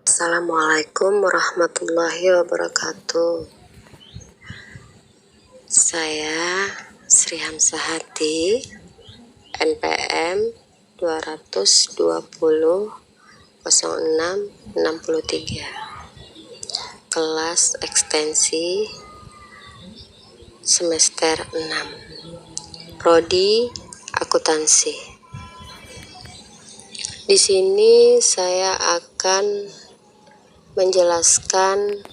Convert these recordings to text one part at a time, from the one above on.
Assalamualaikum warahmatullahi wabarakatuh. Saya Sri Hamsahati, NPM 2200663, kelas ekstensi semester 6, prodi akuntansi. Di sini saya akan menjelaskan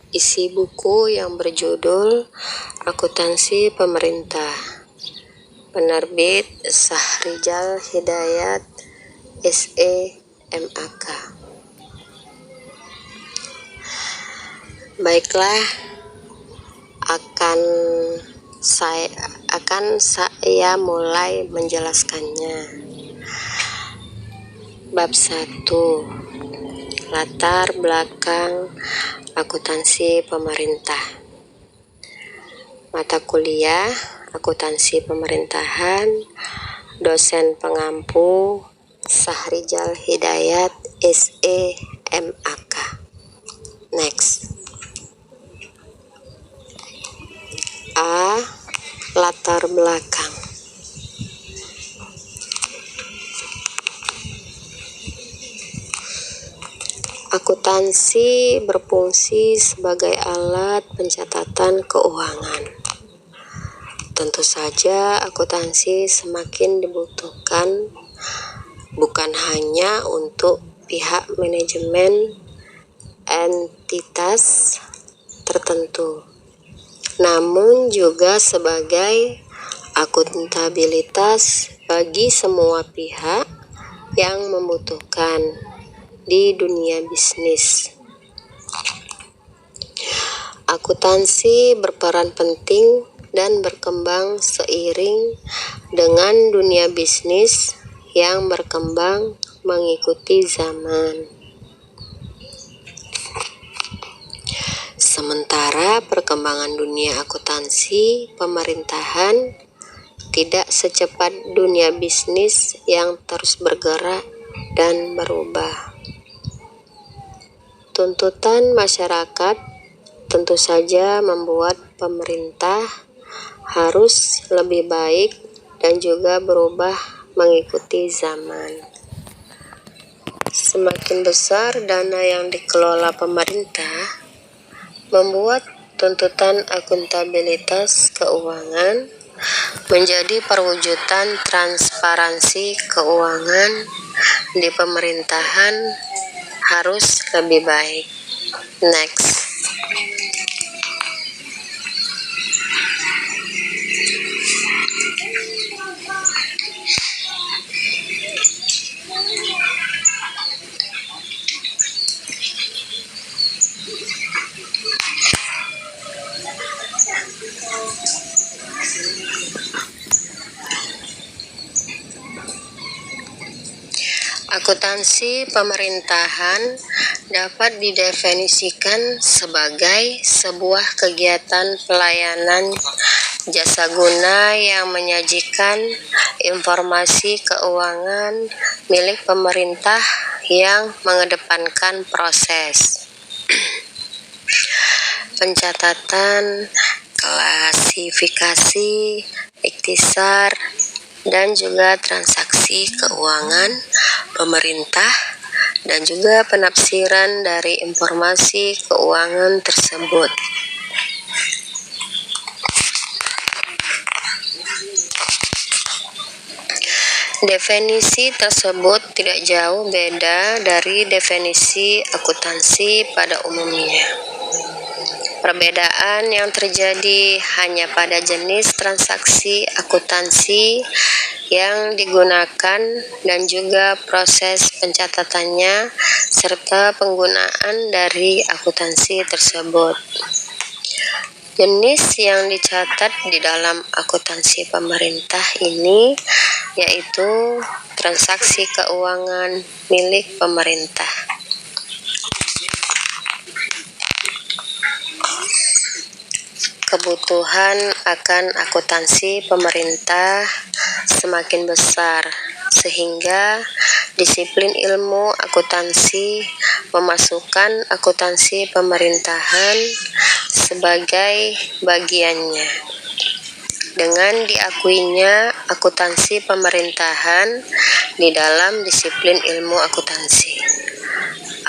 isi buku yang berjudul Akuntansi Pemerintah, penerbit Syahrijal Hidayat SE MAK. Baiklah, akan saya mulai menjelaskannya. Bab 1, latar belakang akuntansi pemerintah. Mata kuliah akuntansi pemerintahan, dosen pengampu Syahrijal Hidayat SE MAK. Next. A. Latar belakang. Akuntansi berfungsi sebagai alat pencatatan keuangan. Tentu saja akuntansi semakin dibutuhkan bukan hanya untuk pihak manajemen entitas tertentu, namun juga sebagai akuntabilitas bagi semua pihak yang membutuhkan di dunia bisnis. Akuntansi berperan penting dan berkembang seiring dengan dunia bisnis yang berkembang mengikuti zaman. Sementara perkembangan dunia akuntansi pemerintahan tidak secepat dunia bisnis yang terus bergerak dan berubah. Tuntutan masyarakat tentu saja membuat pemerintah harus lebih baik dan juga berubah mengikuti zaman. Semakin besar dana yang dikelola pemerintah, membuat tuntutan akuntabilitas keuangan menjadi perwujudan transparansi keuangan di pemerintahan harus lebih baik. Next. Akuntansi pemerintahan dapat didefinisikan sebagai sebuah kegiatan pelayanan jasa guna yang menyajikan informasi keuangan milik pemerintah yang mengedepankan proses pencatatan, klasifikasi, ikhtisar, dan juga transaksi keuangan pemerintah, dan juga penafsiran dari informasi keuangan tersebut. Definisi tersebut tidak jauh beda dari definisi akuntansi pada umumnya. Perbedaan yang terjadi hanya pada jenis transaksi akuntansi yang digunakan dan juga proses pencatatannya serta penggunaan dari akuntansi tersebut. Jenis yang dicatat di dalam akuntansi pemerintah ini yaitu transaksi keuangan milik pemerintah. Kebutuhan akan akuntansi pemerintah semakin besar sehingga Disiplin ilmu akuntansi memasukkan akuntansi pemerintahan sebagai bagiannya. Dengan diakuinya akuntansi pemerintahan di dalam disiplin ilmu akuntansi,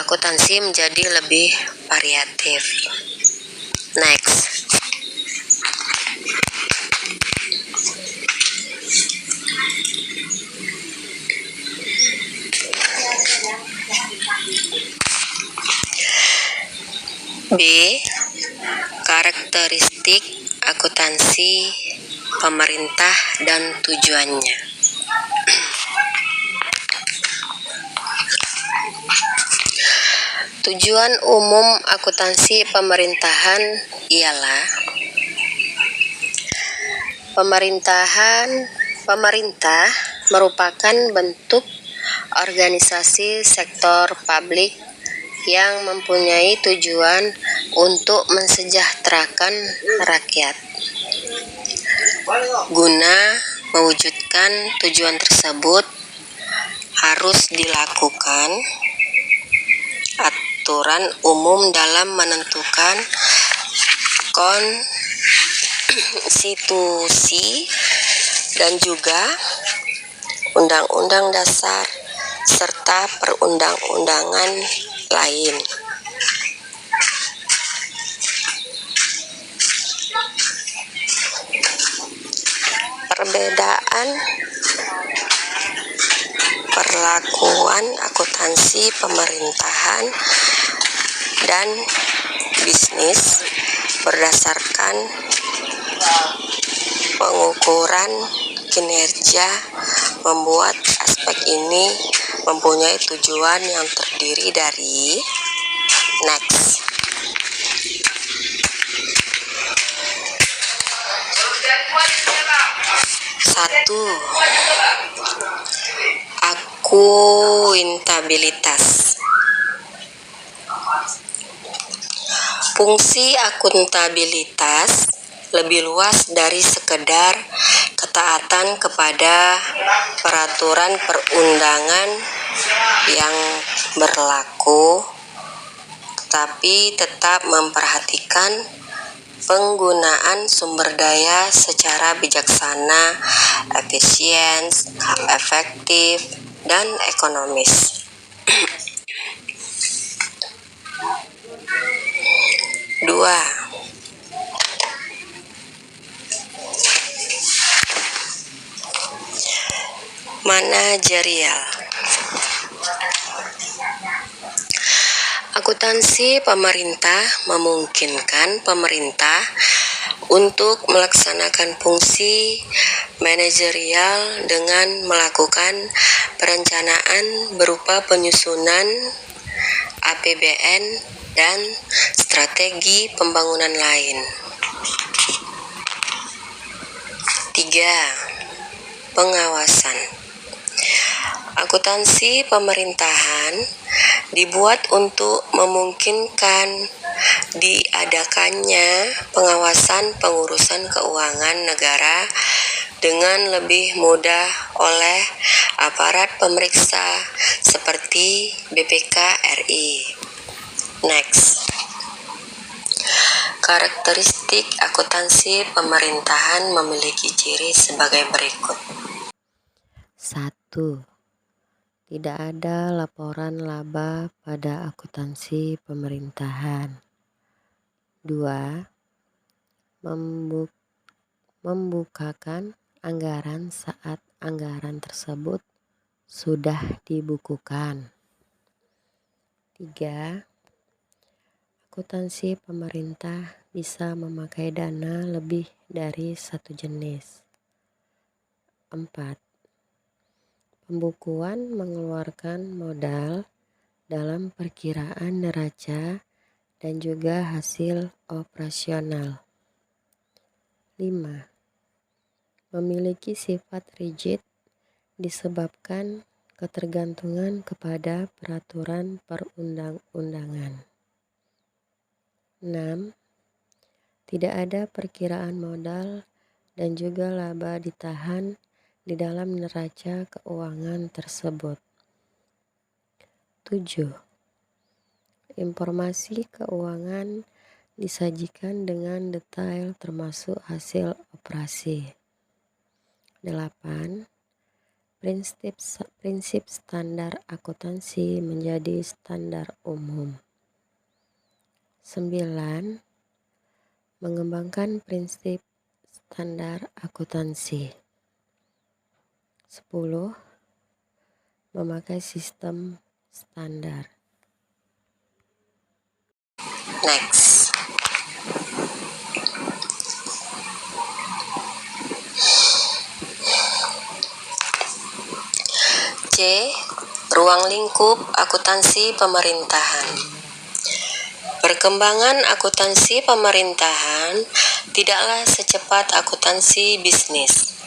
akuntansi menjadi lebih variatif. Next. B. Karakteristik akuntansi pemerintah dan tujuannya. Tujuan umum akuntansi pemerintahan ialah pemerintah merupakan bentuk organisasi sektor publik yang mempunyai tujuan untuk mensejahterakan rakyat. Guna mewujudkan tujuan tersebut harus dilakukan aturan umum dalam menentukan konstitusi dan juga undang-undang dasar serta perundang-undangan lain. Perbedaan perlakuan akuntansi pemerintahan dan bisnis berdasarkan pengukuran kinerja membuat aspek ini mempunyai tujuan yang terdiri dari next. Satu, akuntabilitas. Fungsi akuntabilitas lebih luas dari sekedar ketaatan kepada peraturan perundangan yang berlaku, tetapi tetap memperhatikan penggunaan sumber daya secara bijaksana, efisien, efektif, dan ekonomis. 2. Manajerial. Akuntansi pemerintah memungkinkan pemerintah untuk melaksanakan fungsi manajerial dengan melakukan perencanaan berupa penyusunan APBN dan strategi pembangunan lain. 3. Pengawasan. Akuntansi pemerintahan dibuat untuk memungkinkan diadakannya pengawasan pengurusan keuangan negara dengan lebih mudah oleh aparat pemeriksa seperti BPK RI. Next. Karakteristik akuntansi pemerintahan memiliki ciri sebagai berikut. 1. Tidak ada laporan laba pada akuntansi pemerintahan. 2. Membukakan anggaran saat anggaran tersebut sudah dibukukan. 3. Akuntansi pemerintah bisa memakai dana lebih dari satu jenis. 4. Pembukuan mengeluarkan modal dalam perkiraan neraca dan juga hasil operasional. 5. Memiliki sifat rigid disebabkan ketergantungan kepada peraturan perundang-undangan. 6. Tidak ada perkiraan modal dan juga laba ditahan di dalam neraca keuangan tersebut. 7. Informasi keuangan disajikan dengan detail termasuk hasil operasi. 8. Prinsip standar akuntansi menjadi standar umum. 9. Mengembangkan prinsip standar akuntansi. 10. Memakai sistem standar. Next. C. Ruang lingkup akuntansi pemerintahan. Perkembangan akuntansi pemerintahan tidaklah secepat akuntansi bisnis.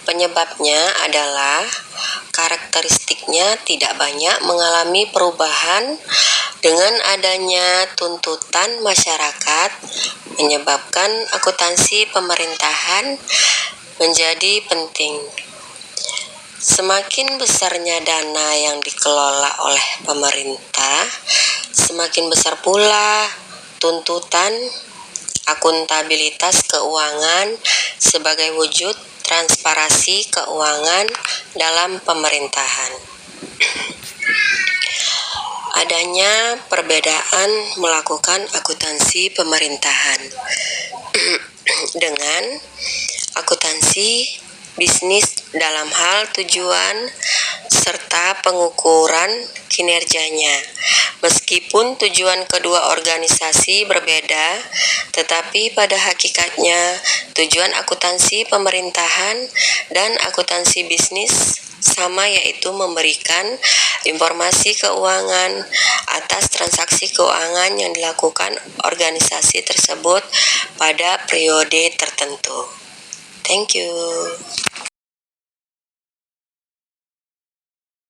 Penyebabnya adalah karakteristiknya tidak banyak mengalami perubahan dengan adanya tuntutan masyarakat, menyebabkan akuntansi pemerintahan menjadi penting. Semakin besarnya dana yang dikelola oleh pemerintah, semakin besar pula tuntutan akuntabilitas keuangan sebagai wujud transparansi keuangan dalam pemerintahan. Adanya perbedaan melakukan akuntansi pemerintahan dengan akuntansi bisnis dalam hal tujuan serta pengukuran kinerjanya. Meskipun tujuan kedua organisasi berbeda, tetapi pada hakikatnya tujuan akuntansi pemerintahan dan akuntansi bisnis sama, yaitu memberikan informasi keuangan atas transaksi keuangan yang dilakukan organisasi tersebut pada periode tertentu. Thank you.